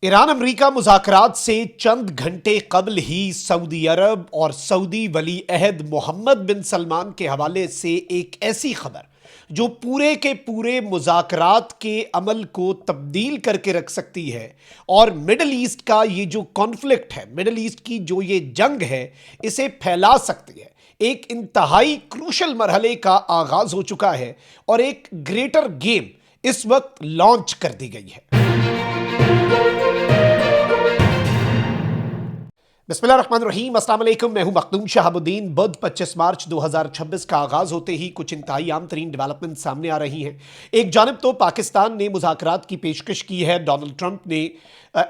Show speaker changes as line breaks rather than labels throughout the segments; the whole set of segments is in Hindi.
ईरान अमरीका मुज़ाकरात से चंद घंटे कबल ही सऊदी अरब और सऊदी वली अहद मोहम्मद बिन सलमान के हवाले से एक ऐसी खबर जो पूरे के पूरे मुज़ाकरात के अमल को तब्दील करके रख सकती है और मिडल ईस्ट का ये जो कॉन्फ्लिक्ट है, मिडल ईस्ट की जो ये जंग है, इसे फैला सकती है। एक इंतहाई क्रूशल मरहले का आगाज हो चुका है और एक ग्रेटर गेम इस वक्त लॉन्च कर दी गई है। बिस्मिल्लाहिर्रहमानिर्रहीम, अस्सलाम वालेकुम। मैं हूं मखदूम शहाबुद्दीन। बुध 25 मार्च 2026 का आगाज होते ही कुछ इंतहाई आम तरीन डेवलपमेंट सामने आ रही हैं। एक जानिब तो पाकिस्तान ने मुज़ाकरात की पेशकश की है, डोनाल्ड ट्रंप ने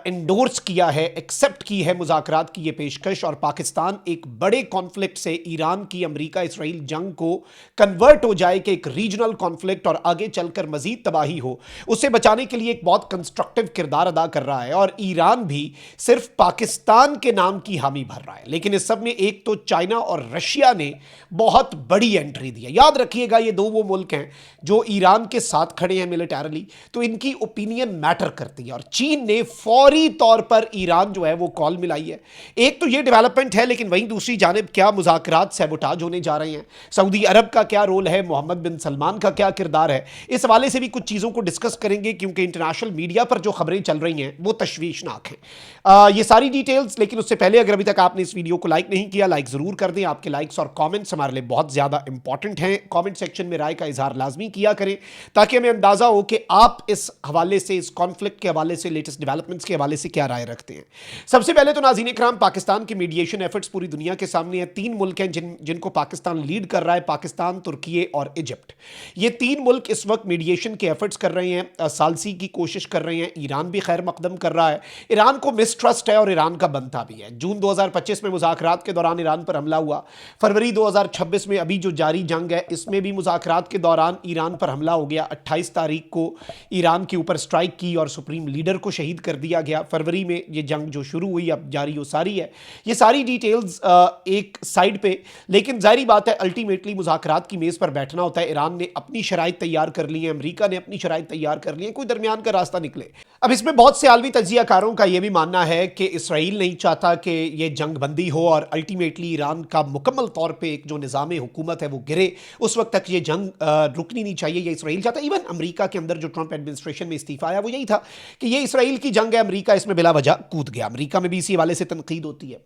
एंडोर्स किया है, एक्सेप्ट की है मुज़ाकरात की ये पेशकश, और पाकिस्तान एक बड़े कॉन्फ्लिक्ट से, ईरान की अमरीका इसराइल जंग को कन्वर्ट हो जाए कि एक रीजनल कॉन्फ्लिक्ट और आगे चलकर मजीद तबाही हो, उसे बचाने के लिए एक बहुत कंस्ट्रक्टिव किरदार अदा कर रहा है। और ईरान भी सिर्फ पाकिस्तान के नाम की हामी भर रहा है, लेकिन इस सब में एक तो चाइना और रशिया ने बहुत बड़ी एंट्री दी है। याद रखिएगा, ये दो वो मुल्क हैं जो ईरान के साथ खड़े हैं मिलिटरली, तो इनकी ओपिनियन मैटर करती है। और चीन ने फौरी तौर पर ईरान जो है वो कॉल मिलाई है। एक तो ये डेवलपमेंट है, लेकिन वहीं दूसरी जानिब क्या मुज़ाकरात सैबोटाज होने जा रहे हैं, सऊदी अरब का क्या रोल है, मोहम्मद बिन सलमान का क्या किरदार है, इस हवाले से भी कुछ चीज़ों को डिस्कस करेंगे, क्योंकि इंटरनेशनल मीडिया पर जो खबरें चल रही हैं वो तशवीशनाक हैं। ये सारी डिटेल्स, लेकिन उससे पहले अगर अभी तक आपने इस वीडियो को लाइक नहीं किया, लाइक ज़रूर कर दें। आपके लाइक्स और कॉमेंट्स हमारे लिए बहुत ज़्यादा इंपॉर्टेंट हैं। कॉमेंट सेक्शन में राय का इजहार लाजमी किया करें, ताकि हमें अंदाज़ा हो कि आप इस हवाले से, इस कॉन्फ्लिक्ट के हवाले से, लेटेस्ट डेवलपमेंट्स के हवाले से क्या राय रखते हैं। सबसे पहले तो नाज़रीन इकराम, पाकिस्तान के मीडिएशन एफर्ट्स पूरी दुनिया के सामने हैं। तीन मुल्क हैं जिनको पाकिस्तान लीड कर रहा है, पाकिस्तान, तुर्की और इजिप्ट। ये तीन मुल्क इस वक्त मीडिएशन के एफर्ट्स कर रहे हैं, सालसी की कोशिश कर रहे हैं। ईरान भी खैर मकदम कर रहा है। ईरान को मिसट्रस्ट है और ईरान का बनता भी है। जून 2025 में मुज़ाकरात के दौरान ईरान पर हमला हुआ। फरवरी 2026 में अभी जो जारी जंग है, इसमें भी मुज़ाकरात के दौरान ईरान पर हमला हो गया। 28 तारीख को ईरान के ऊपर स्ट्राइक की और सुप्रीम लीडर को शहीद कर दिया गया। फरवरी में ये जंग जो शुरू हुई, अब जारी हो सारी है। ये सारी डिटेल्स एक साइड पे, लेकिन जाहिर बात है अल्टीमेटली मुज़ाकरात की मेज़ पर बैठना होता है। ईरान ने अपनी शराइत तैयार कर ली है, अमेरिका ने अपनी शराइत तैयार कर ली है, कोई दरमियान का रास्ता निकले। अब इसमें बहुत से आलमी तज्जियाकारों का यह भी मानना है कि इसराइल नहीं चाहता कि यह जंग बंदी हो और अल्टीमेटली ईरान का मुकम्मल तौर पे एक जो निज़ाम हुकूमत है वो गिरे। उस वक्त तक ये जंग रुकनी नहीं चाहिए, ये इसराइल चाहता है। इवन अमेरिका के अंदर जो ट्रंप एडमिनिस्ट्रेशन में इस्तीफा आया वो यही था कि ये इसराइल की जंग है, अमेरिका इसमें बिला वजह कूद गया। अमेरिका में भी इसी हवाले से तनकीद होती है।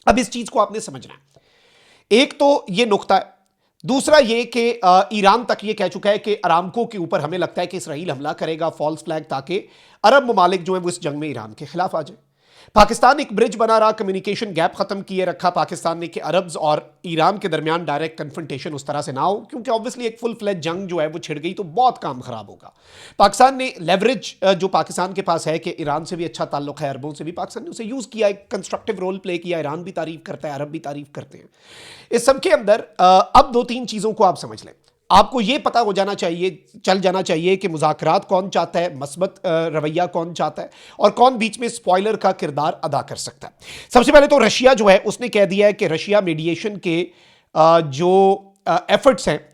अब इस चीज़ को आपने समझना है। एक तो ये नुक्ता है, दूसरा ये कि ईरान तक ये कह चुका है कि अरामको के ऊपर हमें लगता है कि इसराइल हमला करेगा, फॉल्स फ्लैग, ताकि अरब ममालिक जो है वो इस जंग में ईरान के खिलाफ आ जाए। पाकिस्तान एक ब्रिज बना रहा, कम्युनिकेशन गैप खत्म किए रखा पाकिस्तान ने कि अरब्स और ईरान के दरमियान डायरेक्ट कन्फ्रंटेशन उस तरह से ना हो, क्योंकि ऑब्वियसली एक फुल फ्लैज जंग जो है वो छिड़ गई तो बहुत काम खराब होगा। पाकिस्तान ने लेवरेज जो पाकिस्तान के पास है कि ईरान से भी अच्छा ताल्लुक है, अरबों से भी, पाकिस्तान ने उसे यूज़ किया, एक कंस्ट्रक्टिव रोल प्ले किया। ईरान भी तारीफ करता है, अरब भी तारीफ करते हैं। इस सब के अंदर अब दो तीन चीज़ों को आप समझ लें। आपको यह पता हो जाना चाहिए, चल जाना चाहिए कि मुज़ाकरात कौन चाहता है, मस्बत रवैया कौन चाहता है, और कौन बीच में स्पॉइलर का किरदार अदा कर सकता है। सबसे पहले तो रशिया जो है उसने कह दिया है कि रशिया मीडिएशन के जो एफर्ट्स हैं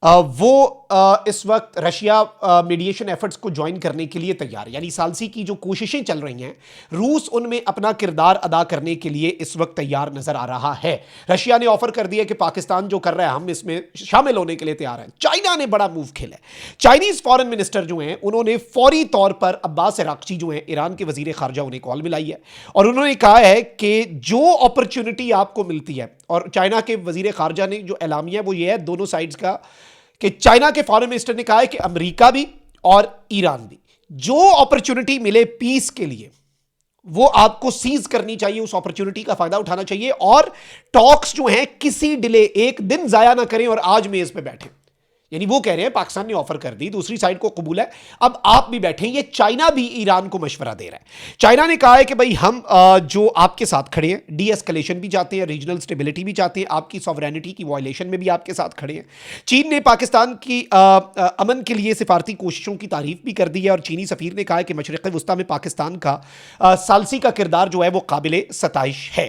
वो इस वक्त रशिया मीडिएशन एफर्ट्स को ज्वाइन करने के लिए तैयार है। यानी सालसी की जो कोशिशें चल रही हैं, रूस उनमें अपना किरदार अदा करने के लिए इस वक्त तैयार नजर आ रहा है। रशिया ने ऑफर कर दिया कि पाकिस्तान जो कर रहा है हम इसमें शामिल होने के लिए तैयार हैं। चाइना ने बड़ा मूव खेला है। चाइनीज फॉरेन मिनिस्टर जो हैं उन्होंने फौरी तौर पर अब्बास अराक्ची जो हैं ईरान के वजीर खारजा, उन्हें कॉल मिलाई है और उन्होंने कहा है कि जो अपॉर्चुनिटी आपको मिलती है, और चाइना के वजीर खारजा ने जो एलामिया वो ये है दोनों साइड्स का, कि चाइना के फॉरेन मिनिस्टर ने कहा है कि अमेरिका भी और ईरान भी, जो अपॉर्चुनिटी मिले पीस के लिए वो आपको सीज करनी चाहिए, उस अपॉर्चुनिटी का फायदा उठाना चाहिए, और टॉक्स जो हैं किसी डिले, एक दिन जाया ना करें और आज मेज पे बैठे। यानी वो कह रहे हैं पाकिस्तान ने ऑफर कर दी, दूसरी साइड को कबूल है, अब आप भी बैठे। ये चाइना भी ईरान को मशवरा दे रहा है। चाइना ने कहा है कि भाई हम जो आपके साथ खड़े हैं, डी एस्केलेशन भी चाहते हैं, रीजनल स्टेबिलिटी भी चाहते हैं, आपकी सॉवरेनिटी की वायलेशन में भी आपके साथ खड़े हैं। चीन ने पाकिस्तान की अमन के लिए सिफारती कोशिशों की तारीफ भी कर दी है, और चीनी सफीर ने कहा है कि मशरिक़ वस्ता में पाकिस्तान का सालसी का किरदार जो है वो काबिल सताइश है।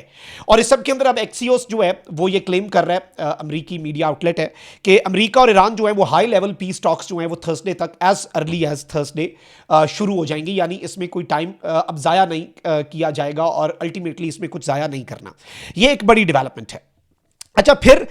और इस सब के अंदर अब एक्सियोस जो है वो ये क्लेम कर रहा है, अमरीकी मीडिया आउटलेट है, कि अमरीका और ईरान जो जो है वो हाई लेवल पीस टॉक्स जो है वो थर्सडे तक एज अर्ली एज थर्सडे शुरू हो जाएंगी, यानी इसमें कोई टाइम अब ज़ाया नहीं किया जाएगा और अल्टीमेटली इसमें कुछ ज़ाया नहीं करना। ये एक बड़ी डेवलपमेंट है। अच्छा, फिर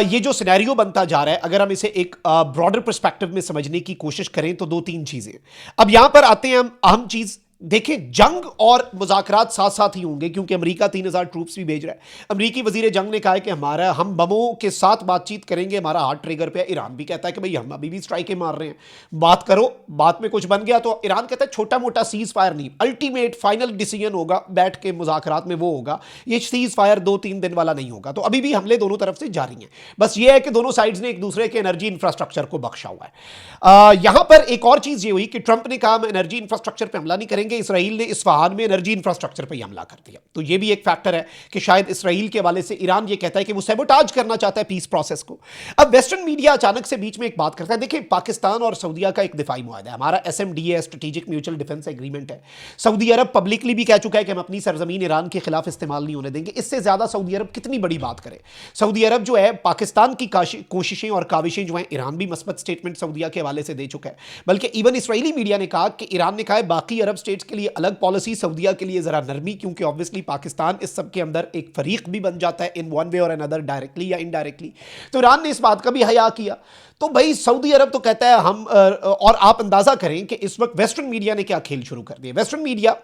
ये जो सिनेरियो बनता जा रहा है, अगर हम इसे एक ब्रॉडर पर्सपेक्टिव में समझने की कोशिश करें तो दो तीन चीजें। अब यहां पर आते हैं हम अहम चीज, देखें जंग और मुज़ाकरात साथ साथ ही होंगे क्योंकि अमेरिका 3000 ट्रूप्स भी भेज रहा है। अमेरिकी वजीर जंग ने कहा है कि हम बमों के साथ बातचीत करेंगे, हमारा हार्ट ट्रिगर पे है। ईरान भी कहता है कि भाई हम अभी भी स्ट्राइकें मार रहे हैं, बात करो, बात में कुछ बन गया तो ईरान कहता है छोटा मोटा सीज फायर नहीं, अल्टीमेट फाइनल डिसीजन होगा बैठ के मुज़ाकरात में, वो होगा, ये सीज फायर 2-3 दिन वाला नहीं होगा। तो अभी भी हमले दोनों तरफ से जारी हैं, बस ये है कि दोनों साइड्स ने एक दूसरे के एनर्जी इंफ्रास्ट्रक्चर को बख्शा हुआ है। यहां पर एक और चीज ये हुई कि ट्रंप ने कहा हम एनर्जी इंफ्रास्ट्रक्चर पर हमला नहीं करेंगे, इसराइल ने इस्फहान में एनर्जी इंफ्रास्ट्रक्चर पर हमला कर दिया। तो ये भी एक फैक्टर है कि शायद इसराइल के हवाले से ईरान ये कहता है कि वो सैबोटाज करना चाहता है पीस प्रोसेस को। अब वेस्टर्न मीडिया अचानक से बीच में एक बात करता है। देखिए, पाकिस्तान और सऊदीया का एक दिफाई मुआहदा है, हमारा SMDA strategic mutual defence agreement है। सऊदी अरब पब्लिकली भी कह चुका है कि हम अपनी सरजमीन ईरान के खिलाफ इस्तेमाल नहीं होने देंगे। इससे ज्यादा सऊदी अरब कितनी बड़ी बात करे। सऊदी अरब जो है पाकिस्तान की कोशिशें और काविशें जो है, ईरान भी मस्बत स्टेटमेंट सऊदीया के हवाले से दे चुका है। बल्कि इवन इसराइली मीडिया ने कहा कि ईरान ने कहा है बाकी अरब स्टेट्स के लिए अलग पॉलिसी, सऊदीया के लिए जरा नरमी, क्योंकि ऑब्वियसली पाकिस्तान इस सब के अंदर एक फरीक भी बन जाता है इन वन वे और अनदर, डायरेक्टली या इनडायरेक्टली। तो ईरान ने इस बात का भी हया किया। तो भाई सऊदी अरब तो कहता है हम, और आप अंदाजा करें कि इस वक्त वेस्टर्न मीडिया ने क्या खेल शुरू कर दिया। वेस्टर्न मीडिया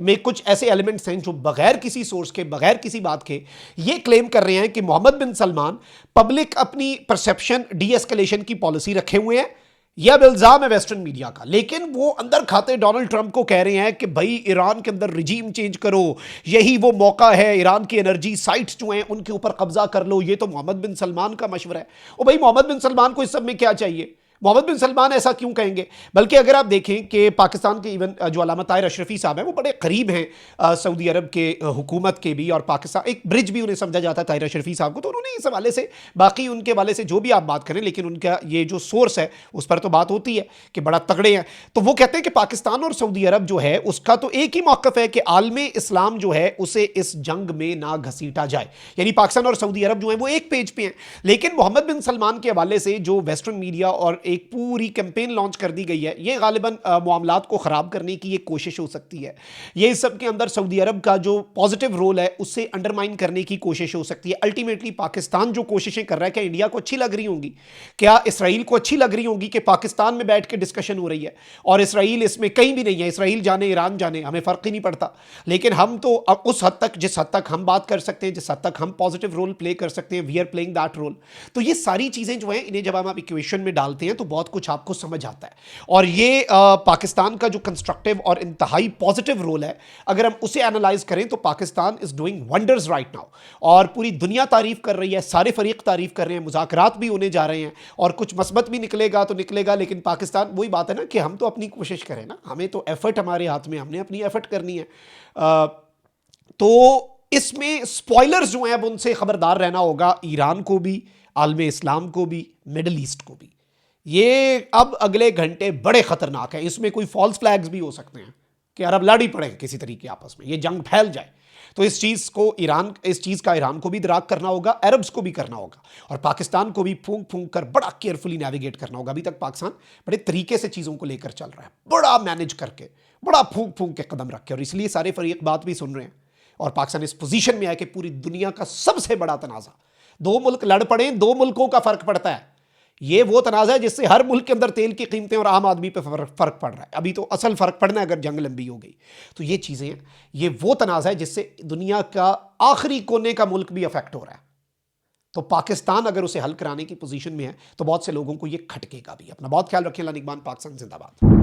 में कुछ ऐसे एलिमेंट्स हैं जो बगैर किसी सोर्स के, बगैर किसी बात के ये क्लेम कर रहे हैं कि मोहम्मद बिन सलमान पब्लिक अपनी परसेप्शन डी एस्केलेशन की पॉलिसी रखे हुए हैं। यह अब इल्जाम है वेस्टर्न मीडिया का, लेकिन वो अंदर खाते डोनाल्ड ट्रंप को कह रहे हैं कि भाई ईरान के अंदर रिजीम चेंज करो, यही वो मौका है, ईरान की एनर्जी साइट्स जो हैं उनके ऊपर कब्जा कर लो। ये तो मोहम्मद बिन सलमान का मशवरा है। और भाई मोहम्मद बिन सलमान को इस सब में क्या चाहिए? मोहम्मद बिन सलमान ऐसा क्यों कहेंगे? बल्कि अगर आप देखें कि पाकिस्तान के इवन जो अल्लामा ताहिर अशरफी साहब हैं वो बड़े करीब हैं सऊदी अरब के हुकूमत के भी, और पाकिस्तान एक ब्रिज भी उन्हें समझा जाता है ताहिर अशरफी साहब को। तो उन्होंने इस हवाले से, बाकी उनके हवाले से जो भी आप बात करें, लेकिन उनका ये जो सोर्स है उस पर तो बात होती है कि बड़ा तगड़े हैं। तो वो कहते हैं कि पाकिस्तान और सऊदी अरब जो है उसका तो एक ही मौक़िफ़ है कि आलमे इस्लाम जो है उसे इस जंग में ना घसीटा जाए, यानी पाकिस्तान और सऊदी अरब जो है वो एक पेज पे हैं। लेकिन मोहम्मद बिन सलमान के हवाले से जो वेस्टर्न मीडिया और एक पूरी कैंपेन लॉन्च कर दी गई है, ये गालिबन मामलात को ख़राब करने की एक कोशिश हो सकती है। ये इस सब के अंदर सऊदी अरब का जो पॉजिटिव रोल है उससे अंडरमाइन करने की कोशिश हो सकती है। अल्टीमेटली पाकिस्तान जो कोशिशें कर रहा है, क्या इंडिया को अच्छी लग रही होंगी, क्या इसराइल को अच्छी लग रही होंगी कि पाकिस्तान में बैठ के डिस्कशन हो रही है और इसराइल इसमें कहीं भी नहीं है। इसराइल जाने, ईरान जाने, हमें फ़र्क ही नहीं पड़ता। लेकिन हम तो अब उस हद तक, जिस हद तक हम बात कर सकते हैं, जिस हद तक हम पॉजिटिव रोल प्ले कर सकते हैं, we are playing that role. तो ये सारी चीज़ें जो हैं, इन्हें जब हम इक्वेशन में डालते हैं तो बहुत कुछ आपको समझ आता है। और ये पाकिस्तान का जो कंस्ट्रक्टिव और इंतहाई पॉजिटिव रोल है, अगर हम उसे एनालाइज करें तो Pakistan is doing wonders right now, और पूरी दुनिया तारीफ कर रही है, सारे फरीक तारीफ कर रहे हैं, मुज़ाकरात भी होने जा रहे हैं और कुछ मस्बत भी निकलेगा तो निकलेगा। लेकिन पाकिस्तान, वही बात है ना कि हम तो अपनी कोशिश करें ना, हमें तो एफर्ट हमारे हाथ में, हमने अपनी एफर्ट करनी है। तो इसमें स्पॉयलर्स जो हैं अब उनसे खबरदार रहना होगा, ईरान को भी, आलमे इस्लाम को भी, मिडल ईस्ट को भी। ये अब अगले घंटे बड़े खतरनाक हैं। इसमें कोई फॉल्स फ्लैग्स भी हो सकते हैं कि अरब लड़ ही पड़े किसी तरीके आपस में, ये जंग फैल जाए। तो इस चीज़ का ईरान को भी इदराक करना होगा, अरब्स को भी करना होगा, और पाकिस्तान को भी फूंक फूंक कर बड़ा केयरफुली नेविगेट करना होगा। अभी तक पाकिस्तान बड़े तरीके से चीज़ों को लेकर चल रहा है, बड़ा मैनेज करके, बड़ा फूंक फूंक के कदम रख के, और इसलिए सारे फरीक बात भी सुन रहे हैं। और पाकिस्तान इस पोजीशन में है कि पूरी दुनिया का सबसे बड़ा तनाज़ा, दो मुल्क लड़ पड़े, दो मुल्कों का फ़र्क पड़ता है। ये वो तनाज़ा है जिससे हर मुल्क के अंदर तेल की कीमतें और आम आदमी पे फ़र्क पड़ रहा है। अभी तो असल फ़र्क पड़ना है अगर जंग लंबी हो गई। तो ये चीज़ें हैं, ये वो तनाज़ा है जिससे दुनिया का आखिरी कोने का मुल्क भी अफेक्ट हो रहा है। तो पाकिस्तान अगर उसे हल कराने की पोजीशन में है तो बहुत से लोगों को ये खटकेगा भी। अपना बहुत ख्याल रखें। लानिकबान, पाकिस्तान जिंदाबाद।